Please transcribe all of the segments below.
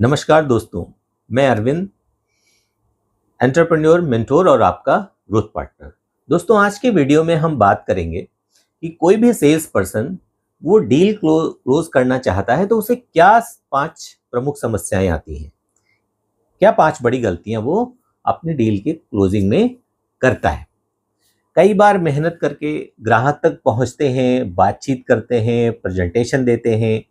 नमस्कार दोस्तों, मैं अरविंद, एंटरप्रेन्योर मेंटोर और आपका ग्रोथ पार्टनर। दोस्तों, आज के वीडियो में हम बात करेंगे कि कोई भी सेल्स पर्सन वो डील क्लोज करना चाहता है तो उसे क्या 5 प्रमुख समस्याएं आती हैं, क्या 5 बड़ी गलतियां वो अपनी डील के क्लोजिंग में करता है। कई बार मेहनत करके ग्राहक तक पहुंचते हैं, बातचीत करते हैं, प्रेजेंटेशन देते हैं,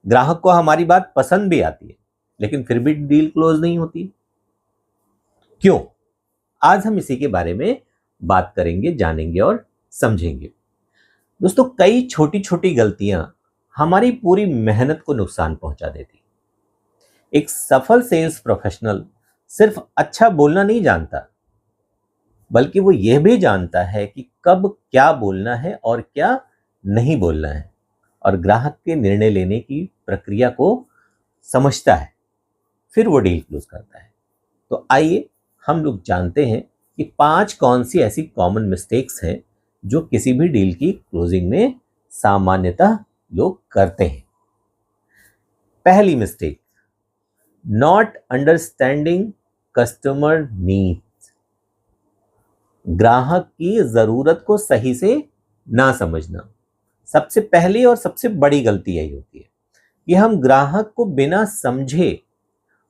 ग्राहक को हमारी बात पसंद भी आती है, लेकिन फिर भी डील क्लोज नहीं होती। क्यों? आज हम इसी के बारे में बात करेंगे, जानेंगे और समझेंगे। दोस्तों, कई छोटी छोटी गलतियां हमारी पूरी मेहनत को नुकसान पहुंचा देती। एक सफल सेल्स प्रोफेशनल सिर्फ अच्छा बोलना नहीं जानता, बल्कि वो यह भी जानता है कि कब क्या बोलना है और क्या नहीं बोलना है, और ग्राहक के निर्णय लेने की प्रक्रिया को समझता है, फिर वो डील क्लोज करता है। तो आइए हम लोग जानते हैं कि 5 कौन सी ऐसी कॉमन मिस्टेक्स हैं जो किसी भी डील की क्लोजिंग में सामान्यतः लोग करते हैं। पहली mistake, not understanding customer needs. ग्राहक की जरूरत को सही से ना समझना। सबसे पहली और सबसे बड़ी गलती यही होती है कि हम ग्राहक को बिना समझे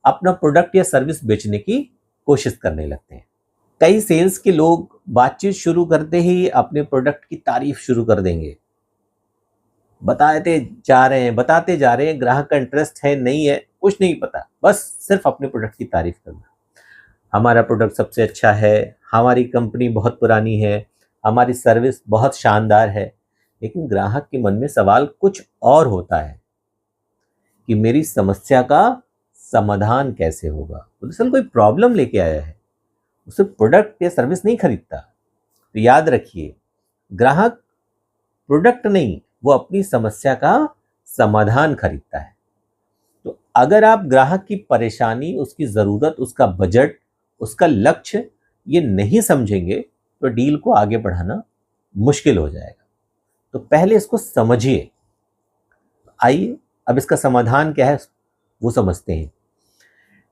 अपना प्रोडक्ट या सर्विस बेचने की कोशिश करने लगते हैं। कई सेल्स के लोग बातचीत शुरू करते ही अपने प्रोडक्ट की तारीफ शुरू कर देंगे, बताते जा रहे हैं, ग्राहक का इंटरेस्ट है नहीं है कुछ नहीं पता, बस सिर्फ अपने प्रोडक्ट की तारीफ करना। हमारा प्रोडक्ट सबसे अच्छा है, हमारी कंपनी बहुत पुरानी है, हमारी सर्विस बहुत शानदार है। लेकिन ग्राहक के मन में सवाल कुछ और होता है कि मेरी समस्या का समाधान कैसे होगा। दरअसल कोई प्रॉब्लम लेके आया है, उसे प्रोडक्ट या सर्विस नहीं खरीदता। तो याद रखिए, ग्राहक प्रोडक्ट नहीं, वो अपनी समस्या का समाधान खरीदता है। तो अगर आप ग्राहक की परेशानी, उसकी ज़रूरत, उसका बजट, उसका लक्ष्य ये नहीं समझेंगे तो डील को आगे बढ़ाना मुश्किल हो जाएगा। तो पहले इसको समझिए। आइए अब इसका समाधान क्या है वो समझते हैं।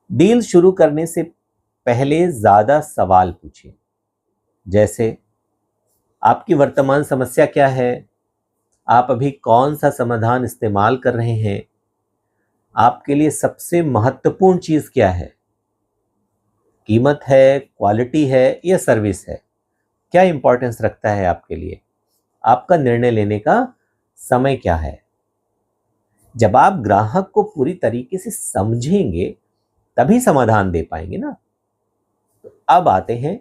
डील शुरू करने से पहले ज़्यादा सवाल पूछिए, जैसे आपकी वर्तमान समस्या क्या है, आप अभी कौन सा समाधान इस्तेमाल कर रहे हैं, आपके लिए सबसे महत्वपूर्ण चीज़ क्या है, कीमत है, क्वालिटी है या सर्विस है, क्या इंपॉर्टेंस रखता है आपके लिए, आपका निर्णय लेने का समय क्या है। जब आप ग्राहक को पूरी तरीके से समझेंगे तभी समाधान दे पाएंगे ना। तो अब आते हैं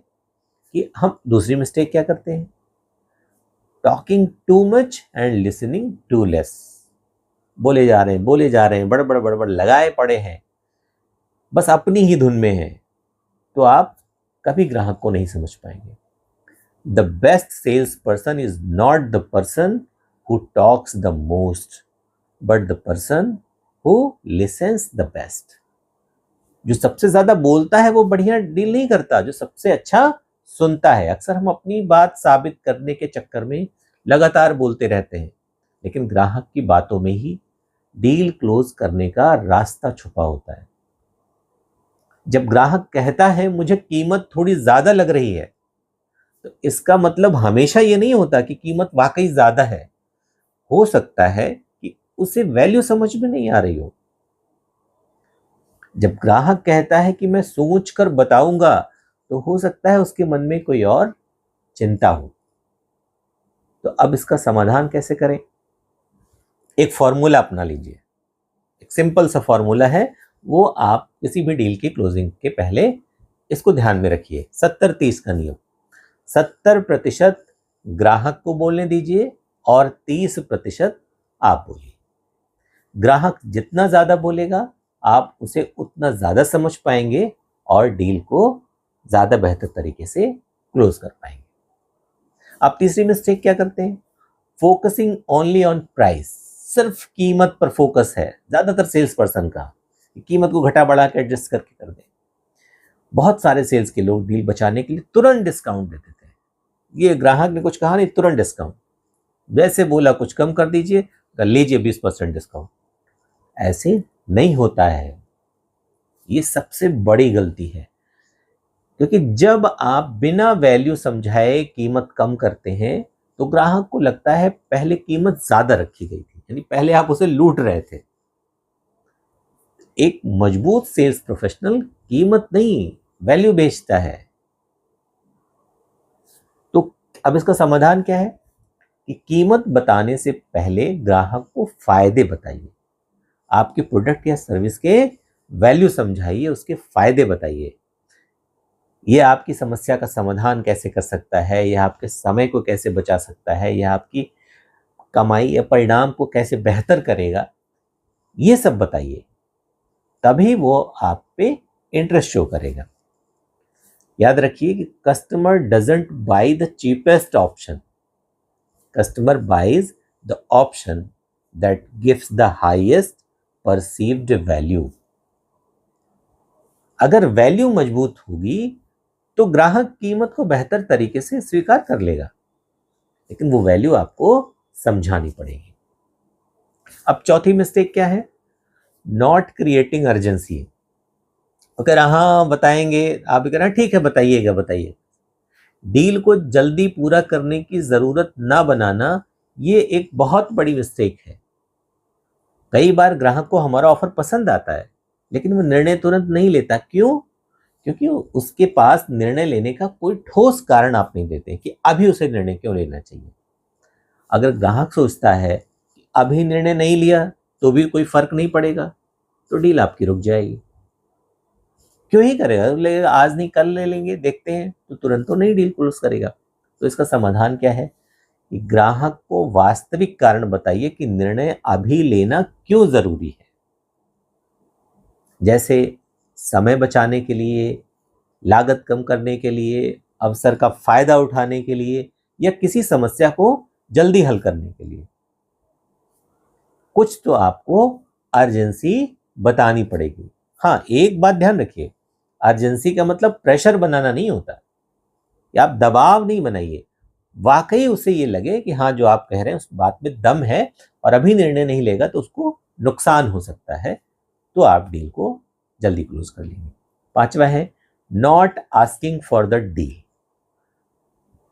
कि हम दूसरी मिस्टेक क्या करते हैं, talking too much and listening too less. बोले जा रहे हैं, बड़बड़ बड़बड़ लगाए पड़े हैं, बस अपनी ही धुन में हैं, तो आप कभी ग्राहक को नहीं समझ पाएंगे। The best sales person is not the person who talks the most, but the person who listens the best. जो सबसे ज्यादा बोलता है वो बढ़िया डील नहीं करता, जो सबसे अच्छा सुनता है। अक्सर हम अपनी बात साबित करने के चक्कर में लगातार बोलते रहते हैं, लेकिन ग्राहक की बातों में ही डील क्लोज करने का रास्ता छुपा होता है। जब ग्राहक कहता है मुझे कीमत थोड़ी ज्यादा लग रही है, तो इसका मतलब हमेशा ये नहीं होता कि कीमत वाकई ज्यादा है। हो सकता है कि उसे वैल्यू समझ में नहीं आ रही हो। जब ग्राहक कहता है कि मैं सोच कर बताऊंगा, तो हो सकता है उसके मन में कोई और चिंता हो। तो अब इसका समाधान कैसे करें? एक फॉर्मूला अपना लीजिए, एक सिंपल सा फॉर्मूला है, वो आप किसी भी डील की क्लोजिंग के पहले इसको ध्यान में रखिए। 70-30 का नियम। 70% ग्राहक को बोलने दीजिए और 30% आप बोलिए। ग्राहक जितना ज्यादा बोलेगा आप उसे उतना ज्यादा समझ पाएंगे और डील को ज्यादा बेहतर तरीके से क्लोज कर पाएंगे। आप तीसरी मिस्टेक क्या करते हैं, फोकसिंग ओनली ऑन प्राइस। सिर्फ कीमत पर फोकस है ज्यादातर सेल्स पर्सन का, कीमत को घटा बढ़ा के एडजस्ट करके कर दें। बहुत सारे सेल्स के लोग डील बचाने के लिए तुरंत डिस्काउंट देते थे। ये ग्राहक ने कुछ कहा नहीं, तुरंत डिस्काउंट, वैसे बोला कुछ कम कर दीजिए, कर लीजिए 20% डिस्काउंट। ऐसे नहीं होता है। ये सबसे बड़ी गलती है, क्योंकि जब आप बिना वैल्यू समझाए कीमत कम करते हैं तो ग्राहक को लगता है पहले कीमत ज्यादा रखी गई थी, यानी पहले आप उसे लूट रहे थे। एक मजबूत सेल्स प्रोफेशनल कीमत नहीं, वैल्यू बेचता है। तो अब इसका समाधान क्या है कि कीमत बताने से पहले ग्राहक को फायदे बताइए, आपके प्रोडक्ट या सर्विस के वैल्यू समझाइए, उसके फायदे बताइए। ये आपकी समस्या का समाधान कैसे कर सकता है, यह आपके समय को कैसे बचा सकता है, यह आपकी कमाई या परिणाम को कैसे बेहतर करेगा, ये सब बताइए, तभी वो आप पे इंटरेस्ट शो करेगा। याद रखिए कि customer doesn't buy the cheapest option, customer buys the option that gives the highest perceived value. अगर वैल्यू मजबूत होगी तो ग्राहक कीमत को बेहतर तरीके से स्वीकार कर लेगा, लेकिन वो वैल्यू आपको समझानी पड़ेगी। अब चौथी मिस्टेक क्या है? Not creating urgency. अगर हाँ बताएंगे, आप भी कहना ठीक है बताइएगा बताइए, डील को जल्दी पूरा करने की जरूरत ना बनाना, ये एक बहुत बड़ी मिस्टेक है। कई बार ग्राहक को हमारा ऑफर पसंद आता है, लेकिन वो निर्णय तुरंत नहीं लेता। क्यों? क्योंकि उसके पास निर्णय लेने का कोई ठोस कारण आप नहीं देते कि अभी उसे निर्णय क्यों लेना चाहिए। अगर ग्राहक सोचता है कि अभी निर्णय नहीं लिया तो भी कोई फर्क नहीं पड़ेगा, तो डील आपकी रुक जाएगी। क्यों ही करेगा, लेगा आज नहीं कल ले लेंगे देखते हैं, तो तुरंत तो नहीं डील क्लोज करेगा। तो इसका समाधान क्या है कि ग्राहक को वास्तविक कारण बताइए कि निर्णय अभी लेना क्यों जरूरी है। जैसे समय बचाने के लिए, लागत कम करने के लिए, अवसर का फायदा उठाने के लिए, या किसी समस्या को जल्दी हल करने के लिए। कुछ तो आपको अर्जेंसी बतानी पड़ेगी। हाँ, एक बात ध्यान रखिए, अर्जेंसी का मतलब प्रेशर बनाना नहीं होता, या आप दबाव नहीं बनाइए। वाकई उसे ये लगे कि हाँ जो आप कह रहे हैं उस बात में दम है और अभी निर्णय नहीं लेगा तो उसको नुकसान हो सकता है, तो आप डील को जल्दी क्लोज कर लेंगे। पांचवा है not asking for the deal.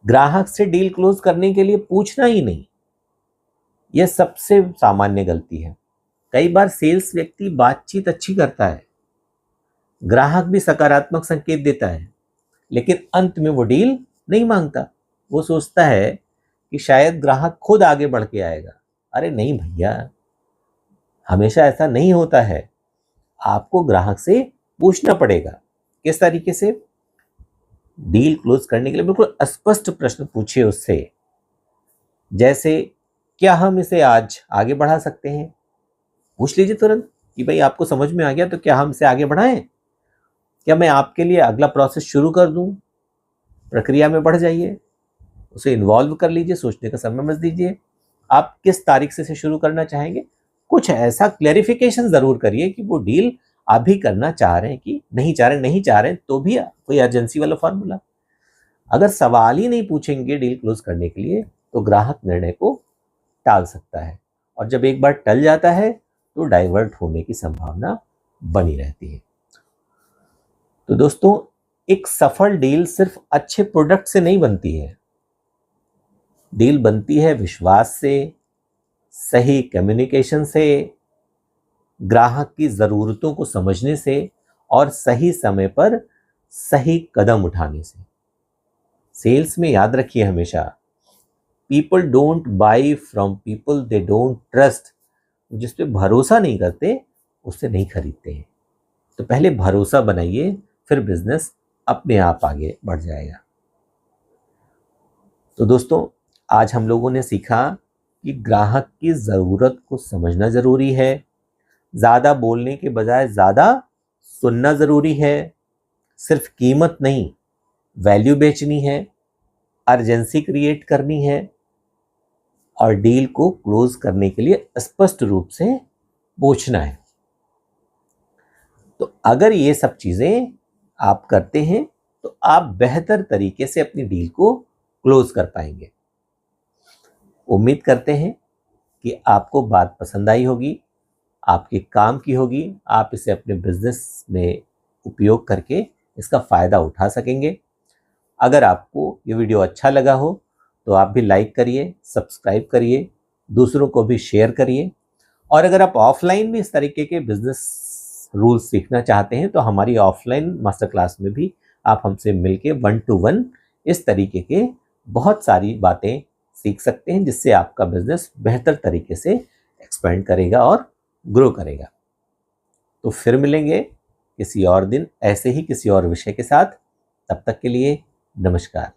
ग्राहक से डील क्लोज करने के लिए पूछना ही नहीं, यह सबसे सामान्य गलती है। कई बार सेल्स व्यक्ति बातचीत अच्छी करता है, ग्राहक भी सकारात्मक संकेत देता है, लेकिन अंत में वो डील नहीं मांगता। वो सोचता है कि शायद ग्राहक खुद आगे बढ़ के आएगा। अरे नहीं भैया, हमेशा ऐसा नहीं होता है। आपको ग्राहक से पूछना पड़ेगा। किस तरीके से? डील क्लोज करने के लिए बिल्कुल स्पष्ट प्रश्न पूछिए उससे। जैसे, क्या हम इसे आज आगे बढ़ा सकते हैं? पूछ लीजिए तुरंत कि भाई आपको समझ में आ गया तो क्या हम इसे आगे बढ़ाएं? क्या मैं आपके लिए अगला प्रोसेस शुरू कर दूं? प्रक्रिया में बढ़ जाइए, उसे इन्वॉल्व कर लीजिए, सोचने का समय मत दीजिए। आप किस तारीख से इसे शुरू करना चाहेंगे? कुछ ऐसा क्लैरिफिकेशन जरूर करिए कि वो डील अभी करना चाह रहे हैं कि नहीं चाह रहे हैं, तो भी कोई अर्जेंसी वाला फॉर्मूला। अगर सवाल ही नहीं पूछेंगे डील क्लोज करने के लिए तो ग्राहक निर्णय को टाल सकता है, और जब एक बार टल जाता है तो डाइवर्ट होने की संभावना बनी रहती है। तो दोस्तों, एक सफल डील सिर्फ अच्छे प्रोडक्ट से नहीं बनती है। डील बनती है विश्वास से, सही कम्युनिकेशन से, ग्राहक की जरूरतों को समझने से, और सही समय पर सही कदम उठाने से। सेल्स में याद रखिए हमेशा, people don't buy from people they don't trust. जिस पे भरोसा नहीं करते उससे नहीं खरीदते हैं। तो पहले भरोसा बनाइए, फिर बिजनेस अपने आप आगे बढ़ जाएगा। तो दोस्तों, आज हम लोगों ने सीखा कि ग्राहक की ज़रूरत को समझना ज़रूरी है, ज़्यादा बोलने के बजाय ज़्यादा सुनना ज़रूरी है, सिर्फ कीमत नहीं वैल्यू बेचनी है, अर्जेंसी क्रिएट करनी है, और डील को क्लोज करने के लिए स्पष्ट रूप से पूछना है। तो अगर ये सब चीज़ें आप करते हैं तो आप बेहतर तरीके से अपनी डील को क्लोज कर पाएंगे। उम्मीद करते हैं कि आपको बात पसंद आई होगी। आपके काम की होगी, आप इसे अपने बिजनेस में उपयोग करके इसका फ़ायदा उठा सकेंगे। अगर आपको ये वीडियो अच्छा लगा हो तो आप भी लाइक करिए, सब्सक्राइब करिए, दूसरों को भी शेयर करिए। और अगर आप ऑफलाइन में इस तरीके के बिजनेस रूल्स सीखना चाहते हैं तो हमारी ऑफलाइन मास्टर क्लास में भी आप हमसे मिलके 1-to-1 इस तरीके के बहुत सारी बातें सीख सकते हैं, जिससे आपका बिजनेस बेहतर तरीके से एक्सपेंड करेगा और ग्रो करेगा। तो फिर मिलेंगे किसी और दिन ऐसे ही किसी और विषय के साथ। तब तक के लिए नमस्कार।